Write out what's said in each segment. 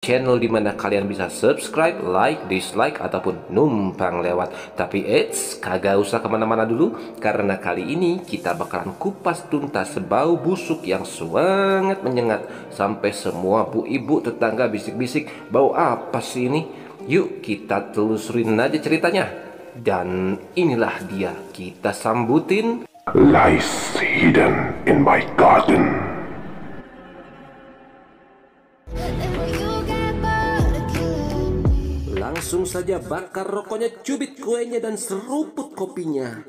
channel dimana kalian bisa subscribe, like, dislike, ataupun numpang lewat. Tapi kagak usah kemana-mana dulu, karena kali ini kita bakalan kupas tuntas bau busuk yang sangat menyengat. Sampai semua bu ibu tetangga bisik-bisik, bau apa sih ini? Yuk kita telusurin aja ceritanya. Dan inilah dia, kita sambutin Lies hidden in my garden. Langsung saja bakar rokoknya, cubit kuenya, dan seruput kopinya.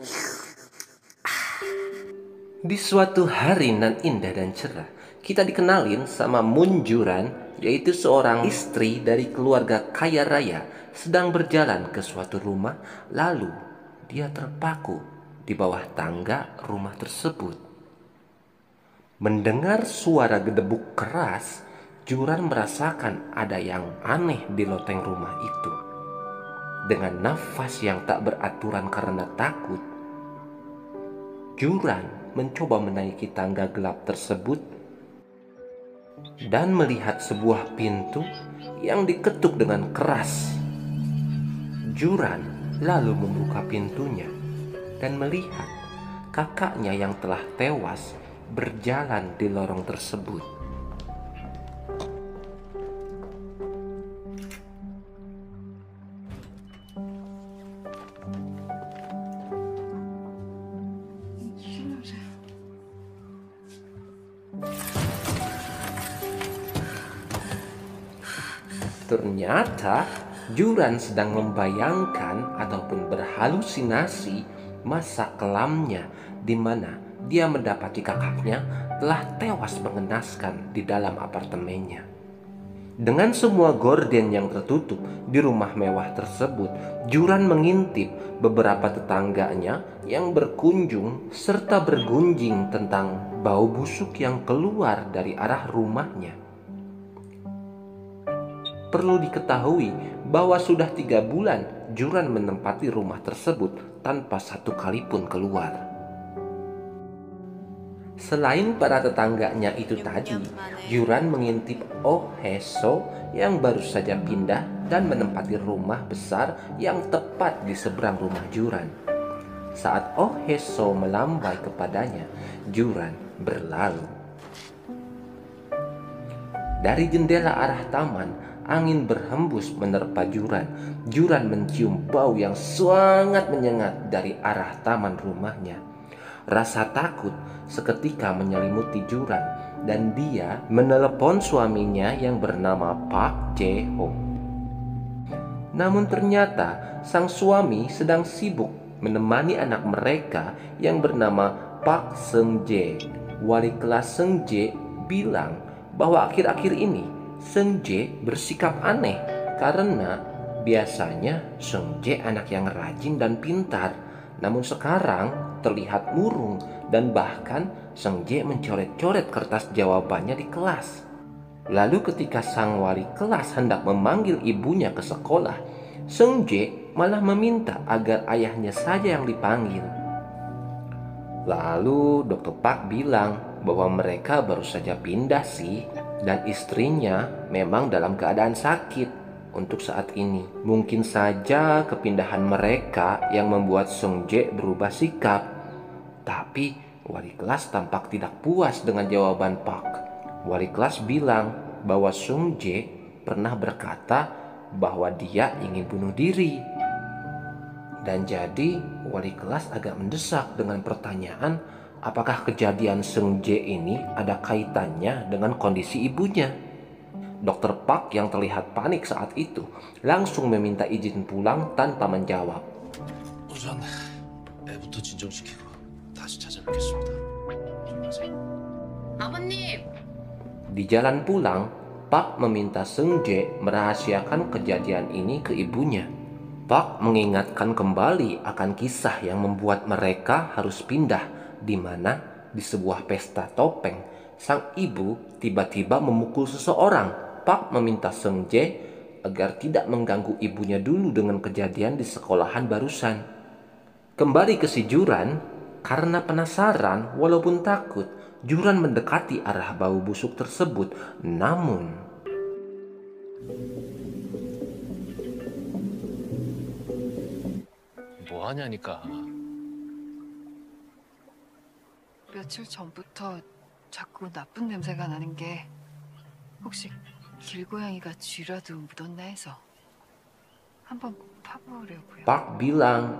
Di suatu hari nan indah dan cerah, kita dikenalin sama Munjuran, yaitu seorang istri dari keluarga kaya raya, sedang berjalan ke suatu rumah. Lalu dia terpaku di bawah tangga rumah tersebut. Mendengar suara gedebuk keras, Juran merasakan ada yang aneh di loteng rumah itu. Dengan nafas yang tak beraturan karena takut, Juran mencoba menaiki tangga gelap tersebut dan melihat sebuah pintu yang diketuk dengan keras. Juran lalu membuka pintunya dan melihat kakaknya yang telah tewas berjalan di lorong tersebut. Ternyata Juran sedang membayangkan ataupun berhalusinasi masa kelamnya, di mana dia mendapati kakaknya telah tewas mengenaskan di dalam apartemennya. Dengan semua gorden yang tertutup di rumah mewah tersebut, Juran mengintip beberapa tetangganya yang berkunjung serta bergunjing tentang bau busuk yang keluar dari arah rumahnya. Perlu diketahui bahwa sudah 3 bulan Juran menempati rumah tersebut tanpa satu kali pun keluar. Selain para tetangganya itu tadi, Juran mengintip Oh Heso yang baru saja pindah dan menempati rumah besar yang tepat di seberang rumah Juran. Saat Oh Heso melambai kepadanya, Juran berlalu. Dari jendela arah taman, angin berhembus menerpa Juran. Juran mencium bau yang sangat menyengat dari arah taman rumahnya. Rasa takut seketika menyelimuti Juran dan dia menelepon suaminya yang bernama Pak Jae-ho. Namun ternyata sang suami sedang sibuk menemani anak mereka yang bernama Pak Seung-jae. Wali kelas Seung-jae bilang bahwa akhir-akhir ini Seung-jae bersikap aneh karena biasanya Seung-jae anak yang rajin dan pintar, namun sekarang terlihat murung dan bahkan Seung-jae mencoret-coret kertas jawabannya di kelas. Lalu ketika sang wali kelas hendak memanggil ibunya ke sekolah, Seung-jae malah meminta agar ayahnya saja yang dipanggil. Lalu Dr. Park bilang bahwa mereka baru saja pindah sih, dan istrinya memang dalam keadaan sakit untuk saat ini. Mungkin saja kepindahan mereka yang membuat Seung-jae berubah sikap. Tapi wali kelas tampak tidak puas dengan jawaban Park. Wali kelas bilang bahwa Seung-jae pernah berkata bahwa dia ingin bunuh diri. Dan jadi wali kelas agak mendesak dengan pertanyaan, apakah kejadian Seung-jae ini ada kaitannya dengan kondisi ibunya? Dr. Park yang terlihat panik saat itu langsung meminta izin pulang tanpa menjawab. 우선 애부터 진정시키고 다시 찾아뵙겠습니다. 조심하세요. 아버님, Di jalan pulang, Park meminta Seung-jae merahasiakan kejadian ini ke ibunya. Park mengingatkan kembali akan kisah yang membuat mereka harus pindah, di mana di sebuah pesta topeng, sang ibu tiba-tiba memukul seseorang. Park meminta Seung-jae agar tidak mengganggu ibunya dulu dengan kejadian di sekolahan barusan. Kembali ke si Juran, karena penasaran walaupun takut, Juran mendekati arah bau busuk tersebut. Namun 뭐 하냐니까. 며칠 전부터 자꾸 나쁜 냄새가 나는 게 혹시 길고양이가 쥐라도 묻었나 해서 한번 파보려고요. Park bilang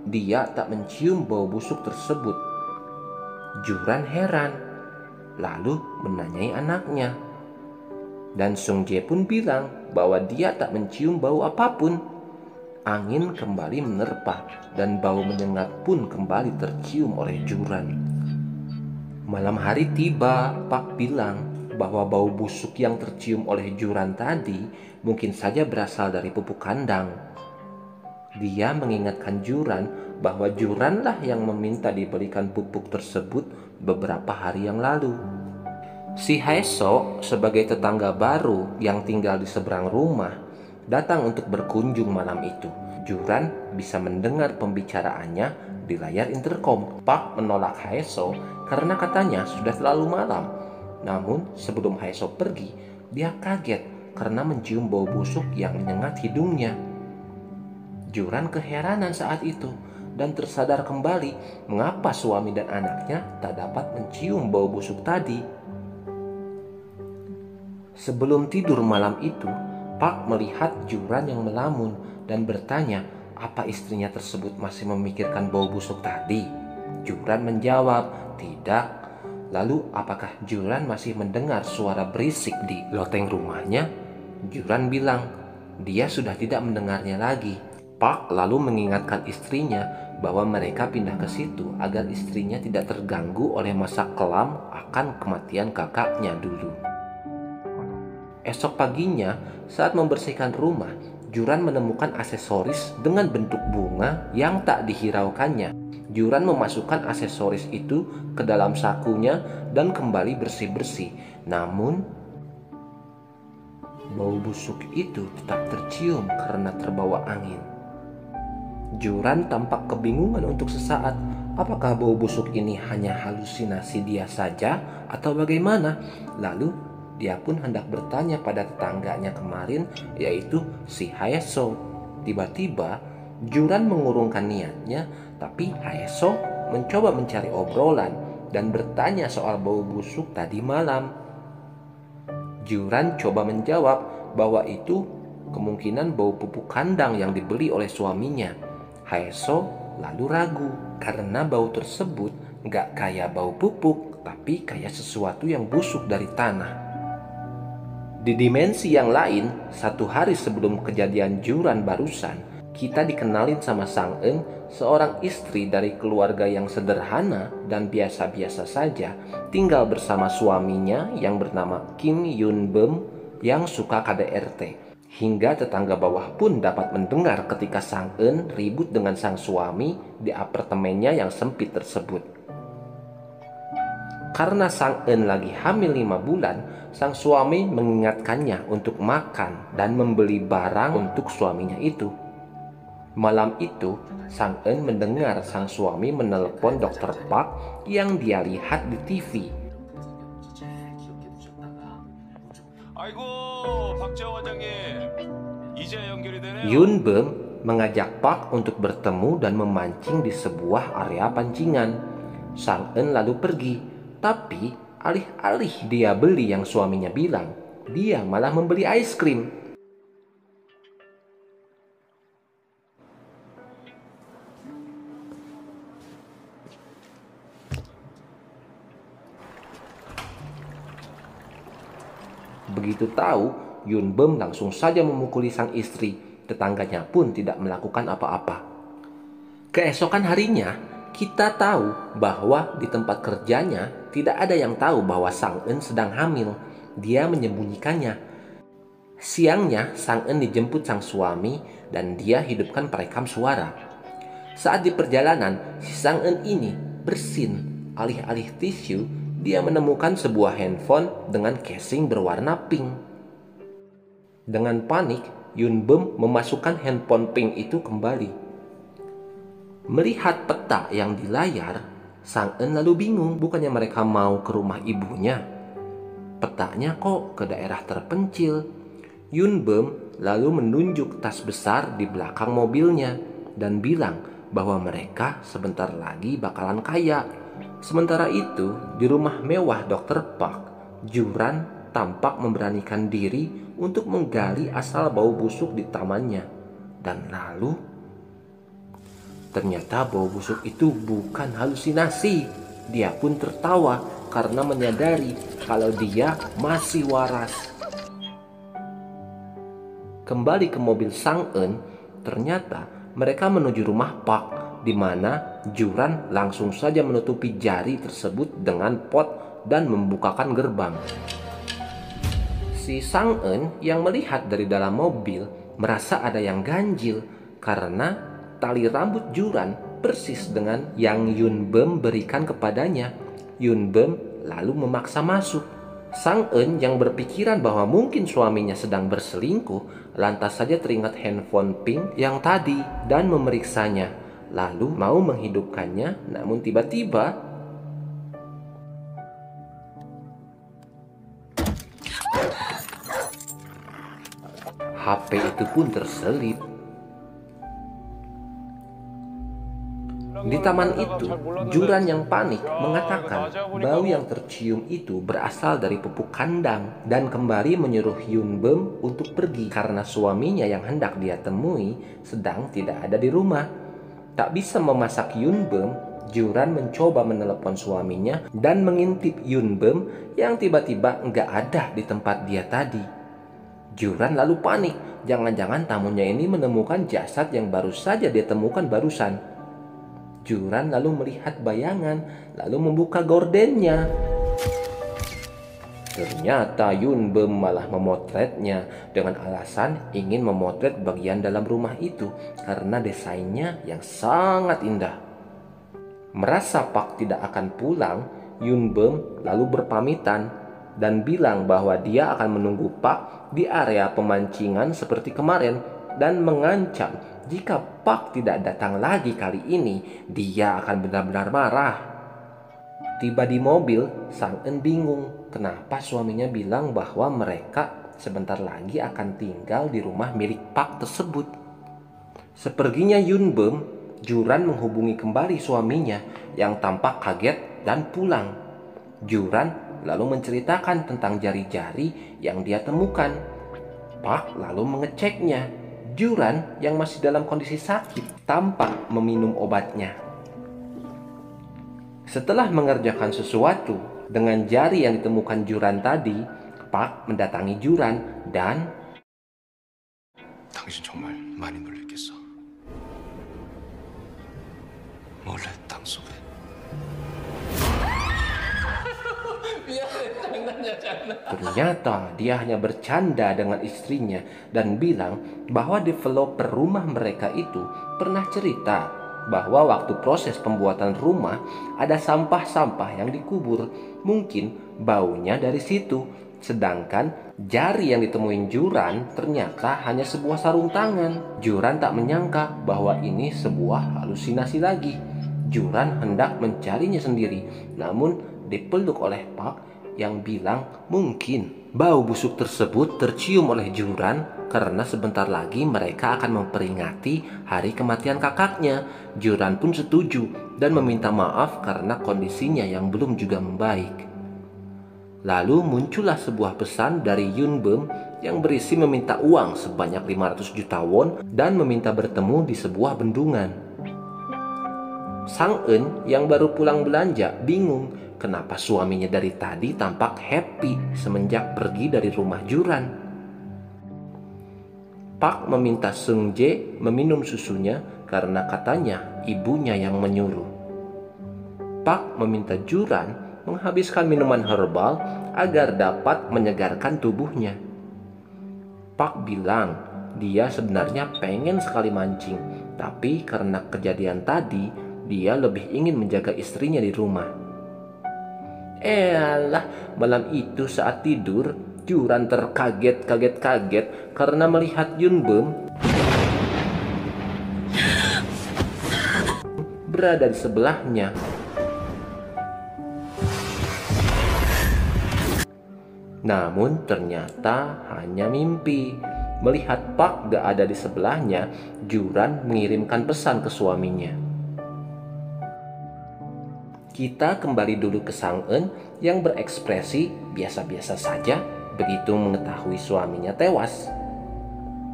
dia tak mencium bau busuk tersebut. Juran heran, lalu menanyai anaknya. Dan Sung Jae pun bilang bahwa dia tak mencium bau apapun. Angin kembali menerpa dan bau menyengat pun kembali tercium oleh Juran. Malam hari tiba, Park bilang bahwa bau busuk yang tercium oleh Juran tadi mungkin saja berasal dari pupuk kandang. Dia mengingatkan Juran bahwa Juranlah yang meminta diberikan pupuk tersebut beberapa hari yang lalu. Si Haeseo sebagai tetangga baru yang tinggal di seberang rumah datang untuk berkunjung malam itu. Juran bisa mendengar pembicaraannya di layar intercom. Park menolak Haeseo karena katanya sudah terlalu malam. Namun sebelum Haeseo pergi, dia kaget karena mencium bau busuk yang menyengat hidungnya. Juran keheranan saat itu dan tersadar kembali mengapa suami dan anaknya tak dapat mencium bau busuk tadi. Sebelum tidur malam itu, Park melihat Juran yang melamun dan bertanya apa istrinya tersebut masih memikirkan bau busuk tadi. Juran menjawab, tidak. Lalu apakah Juran masih mendengar suara berisik di loteng rumahnya? Juran bilang, dia sudah tidak mendengarnya lagi. Park lalu mengingatkan istrinya bahwa mereka pindah ke situ agar istrinya tidak terganggu oleh masa kelam akan kematian kakaknya dulu. Esok paginya, saat membersihkan rumah, Juran menemukan aksesoris dengan bentuk bunga yang tak dihiraukannya. Juran memasukkan aksesoris itu ke dalam sakunya dan kembali bersih-bersih. Namun, bau busuk itu tetap tercium karena terbawa angin. Juran tampak kebingungan untuk sesaat. Apakah bau busuk ini hanya halusinasi dia saja atau bagaimana? Lalu dia pun hendak bertanya pada tetangganya kemarin, yaitu si Haeseo. Tiba-tiba Juran mengurungkan niatnya, tapi Haeseo mencoba mencari obrolan dan bertanya soal bau busuk tadi malam. Juran coba menjawab bahwa itu kemungkinan bau pupuk kandang yang dibeli oleh suaminya. Haeseo lalu ragu karena bau tersebut gak kayak bau pupuk, tapi kayak sesuatu yang busuk dari tanah. Di dimensi yang lain, satu hari sebelum kejadian Juran barusan, kita dikenalin sama Sang Eun, seorang istri dari keluarga yang sederhana dan biasa-biasa saja, tinggal bersama suaminya yang bernama Kim Yun Beom yang suka KDRT. Hingga tetangga bawah pun dapat mendengar ketika Sang Eun ribut dengan sang suami di apartemennya yang sempit tersebut. Karena Sang Eun lagi hamil 5 bulan, sang suami mengingatkannya untuk makan dan membeli barang untuk suaminya itu. Malam itu, Sang Eun mendengar sang suami menelepon Dr. Park yang dia lihat di TV. Yun Beom mengajak Park untuk bertemu dan memancing di sebuah area pancingan. Sang Eun lalu pergi, tapi alih-alih dia beli yang suaminya bilang, dia malah membeli es krim. Begitu tahu, Yun Beom langsung saja memukuli sang istri. Tetangganya pun tidak melakukan apa-apa. Keesokan harinya, kita tahu bahwa di tempat kerjanya tidak ada yang tahu bahwa Sang Eun sedang hamil. Dia menyembunyikannya. Siangnya, Sang Eun dijemput sang suami dan dia hidupkan perekam suara. Saat di perjalanan, si Sang Eun ini bersin. Alih-alih tisu, dia menemukan sebuah handphone dengan casing berwarna pink. Dengan panik, Yun Beom memasukkan handphone pink itu kembali. Melihat peta yang di layar, Sang Eun lalu bingung, bukannya mereka mau ke rumah ibunya. Petanya kok ke daerah terpencil. Yun Bum lalu menunjuk tas besar di belakang mobilnya dan bilang bahwa mereka sebentar lagi bakalan kaya. Sementara itu, di rumah mewah Dr. Park, Juran tampak memberanikan diri untuk menggali asal bau busuk di tamannya. Dan lalu, ternyata bau busuk itu bukan halusinasi. Dia pun tertawa karena menyadari kalau dia masih waras. Kembali ke mobil Sang-eun, ternyata mereka menuju rumah Park, di mana Juran langsung saja menutupi jari tersebut dengan pot dan membukakan gerbang. Si Sang-eun yang melihat dari dalam mobil merasa ada yang ganjil karena tali rambut Juran persis dengan yang Yun Bum berikan kepadanya. Yun Bum lalu memaksa masuk. Sang-eun yang berpikiran bahwa mungkin suaminya sedang berselingkuh, lantas saja teringat handphone Pink yang tadi dan memeriksanya. Lalu mau menghidupkannya, namun tiba-tiba HP itu pun terselip. Di taman itu, Juran yang panik mengatakan bau yang tercium itu berasal dari pupuk kandang dan kembali menyuruh Yun Bum untuk pergi karena suaminya yang hendak dia temui sedang tidak ada di rumah. Tak bisa memasak Yun Bum, Juran mencoba menelepon suaminya dan mengintip Yun Bum yang tiba-tiba nggak ada di tempat dia tadi. Juran lalu panik, jangan-jangan tamunya ini menemukan jasad yang baru saja dia temukan barusan. Juran lalu melihat bayangan, lalu membuka gordennya. Ternyata Yun Bum malah memotretnya dengan alasan ingin memotret bagian dalam rumah itu karena desainnya yang sangat indah. Merasa Park tidak akan pulang, Yun Bum lalu berpamitan dan bilang bahwa dia akan menunggu Park di area pemancingan seperti kemarin dan mengancam jika Park tidak datang lagi kali ini, dia akan benar-benar marah. Tiba di mobil, Sang-eun bingung kenapa suaminya bilang bahwa mereka sebentar lagi akan tinggal di rumah milik Park tersebut. Seperginya Yun Bum, Juran menghubungi kembali suaminya yang tampak kaget dan pulang. Juran lalu menceritakan tentang jari-jari yang dia temukan. Park lalu mengeceknya. Juran yang masih dalam kondisi sakit tampak meminum obatnya. Setelah mengerjakan sesuatu dengan jari yang ditemukan Juran tadi, Park mendatangi Juran dan 당신 정말 많이 놀랬겠어. 몰래 땅속에. ternyata dia hanya bercanda dengan istrinya dan bilang bahwa developer rumah mereka itu pernah cerita bahwa waktu proses pembuatan rumah ada sampah-sampah yang dikubur. Mungkin baunya dari situ. Sedangkan jari yang ditemuin Juran ternyata hanya sebuah sarung tangan. Juran tak menyangka bahwa ini sebuah halusinasi lagi. Juran hendak mencarinya sendiri, namun dipeluk oleh Park yang bilang mungkin bau busuk tersebut tercium oleh Juran karena sebentar lagi mereka akan memperingati hari kematian kakaknya. Juran pun setuju dan meminta maaf karena kondisinya yang belum juga membaik. Lalu muncullah sebuah pesan dari Yun Bum yang berisi meminta uang sebanyak 500 juta won dan meminta bertemu di sebuah bendungan. Sang-eun yang baru pulang belanja bingung kenapa suaminya dari tadi tampak happy semenjak pergi dari rumah Juran. Park meminta Seung Jae meminum susunya karena katanya ibunya yang menyuruh. Park meminta Juran menghabiskan minuman herbal agar dapat menyegarkan tubuhnya. Park bilang dia sebenarnya pengen sekali mancing, tapi karena kejadian tadi dia lebih ingin menjaga istrinya di rumah. Malam itu saat tidur, Juran terkaget-kaget karena melihat Yun Bum berada di sebelahnya. Namun ternyata hanya mimpi. Melihat Pak gak ada di sebelahnya, Juran mengirimkan pesan ke suaminya. Kita kembali dulu ke Sang En yang berekspresi biasa-biasa saja begitu mengetahui suaminya tewas.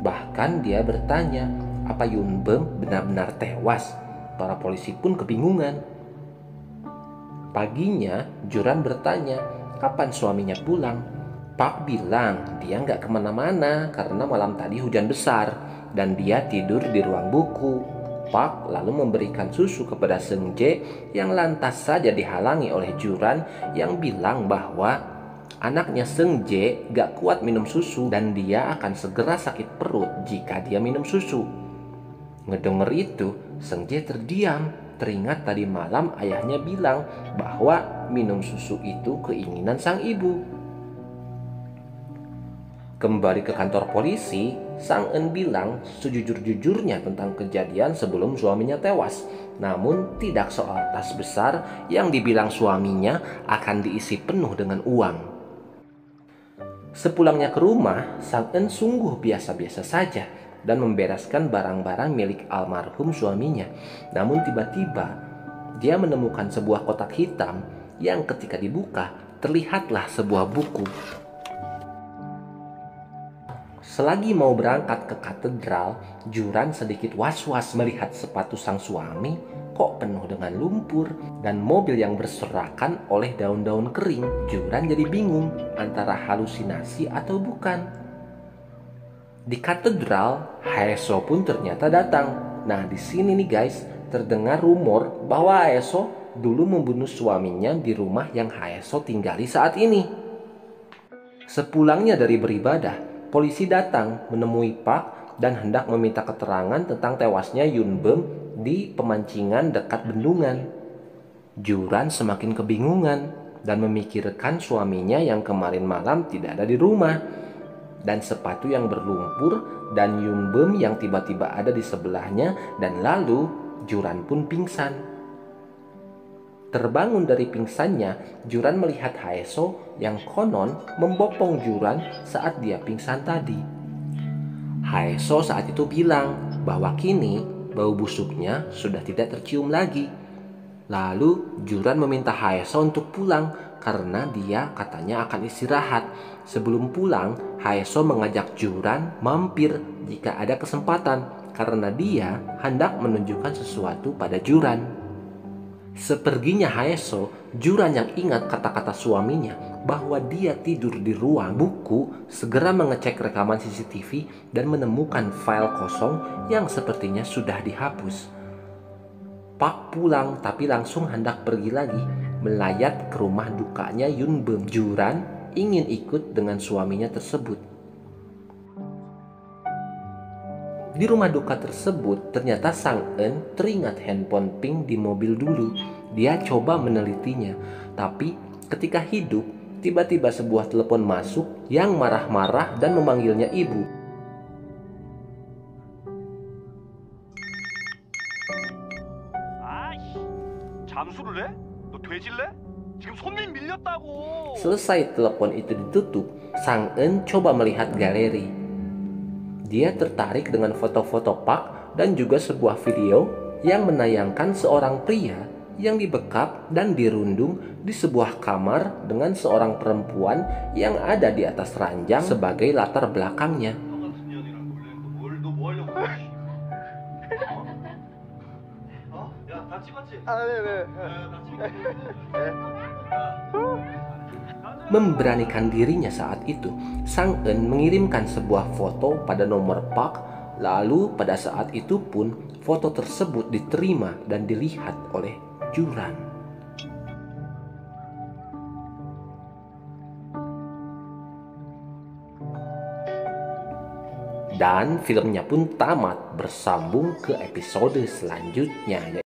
Bahkan dia bertanya, apa Yun Bem benar-benar tewas? Para polisi pun kebingungan. Paginya, Juran bertanya, kapan suaminya pulang? Pak bilang dia nggak kemana-mana karena malam tadi hujan besar dan dia tidur di ruang buku. Pak lalu memberikan susu kepada Seung Jae yang lantas saja dihalangi oleh Juran yang bilang bahwa anaknya Seung Jae gak kuat minum susu dan dia akan segera sakit perut jika dia minum susu. Ngedenger itu, Seung Jae terdiam. Teringat tadi malam ayahnya bilang bahwa minum susu itu keinginan sang ibu. Kembali ke kantor polisi, Sang En bilang sejujur-jujurnya tentang kejadian sebelum suaminya tewas. Namun tidak soal tas besar yang dibilang suaminya akan diisi penuh dengan uang. Sepulangnya ke rumah, Sang En sungguh biasa-biasa saja dan membereskan barang-barang milik almarhum suaminya. Namun tiba-tiba dia menemukan sebuah kotak hitam yang ketika dibuka terlihatlah sebuah buku. Selagi mau berangkat ke katedral, Juran sedikit was-was melihat sepatu sang suami kok penuh dengan lumpur dan mobil yang berserakan oleh daun-daun kering. Juran jadi bingung antara halusinasi atau bukan. Di katedral, Haeso pun ternyata datang. Nah, di sini nih guys, terdengar rumor bahwa Haeso dulu membunuh suaminya di rumah yang Haeso tinggali saat ini. Sepulangnya dari beribadah, polisi datang menemui Pak dan hendak meminta keterangan tentang tewasnya Yun Bem di pemancingan dekat bendungan. Juran semakin kebingungan dan memikirkan suaminya yang kemarin malam tidak ada di rumah, dan sepatu yang berlumpur dan Yun Bem yang tiba-tiba ada di sebelahnya, dan lalu Juran pun pingsan. Terbangun dari pingsannya, Juran melihat Haeso yang konon membopong Juran saat dia pingsan tadi. Haeso saat itu bilang bahwa kini bau busuknya sudah tidak tercium lagi. Lalu Juran meminta Haeso untuk pulang karena dia katanya akan istirahat. Sebelum pulang, Haeso mengajak Juran mampir jika ada kesempatan karena dia hendak menunjukkan sesuatu pada Juran. Seperginya Haeso, Juran yang ingat kata-kata suaminya bahwa dia tidur di ruang buku segera mengecek rekaman CCTV dan menemukan file kosong yang sepertinya sudah dihapus. Pak pulang tapi langsung hendak pergi lagi melayat ke rumah dukanya Yun Bem. Juran ingin ikut dengan suaminya tersebut. Di rumah duka tersebut, ternyata Sang En teringat handphone pink di mobil dulu. Dia coba menelitinya, tapi ketika hidup, tiba-tiba sebuah telepon masuk yang marah-marah dan memanggilnya ibu. 잠수를 해? 너 돼질래? 지금 손님 밀렸다고. Selesai telepon itu ditutup, Sang En coba melihat galeri. Dia tertarik dengan foto-foto Pak dan juga sebuah video yang menayangkan seorang pria yang dibekap dan dirundung di sebuah kamar dengan seorang perempuan yang ada di atas ranjang sebagai latar belakangnya. Memberanikan dirinya saat itu, Sang En mengirimkan sebuah foto pada nomor Pak. Lalu pada saat itu pun foto tersebut diterima dan dilihat oleh Juran. Dan filmnya pun tamat, bersambung ke episode selanjutnya.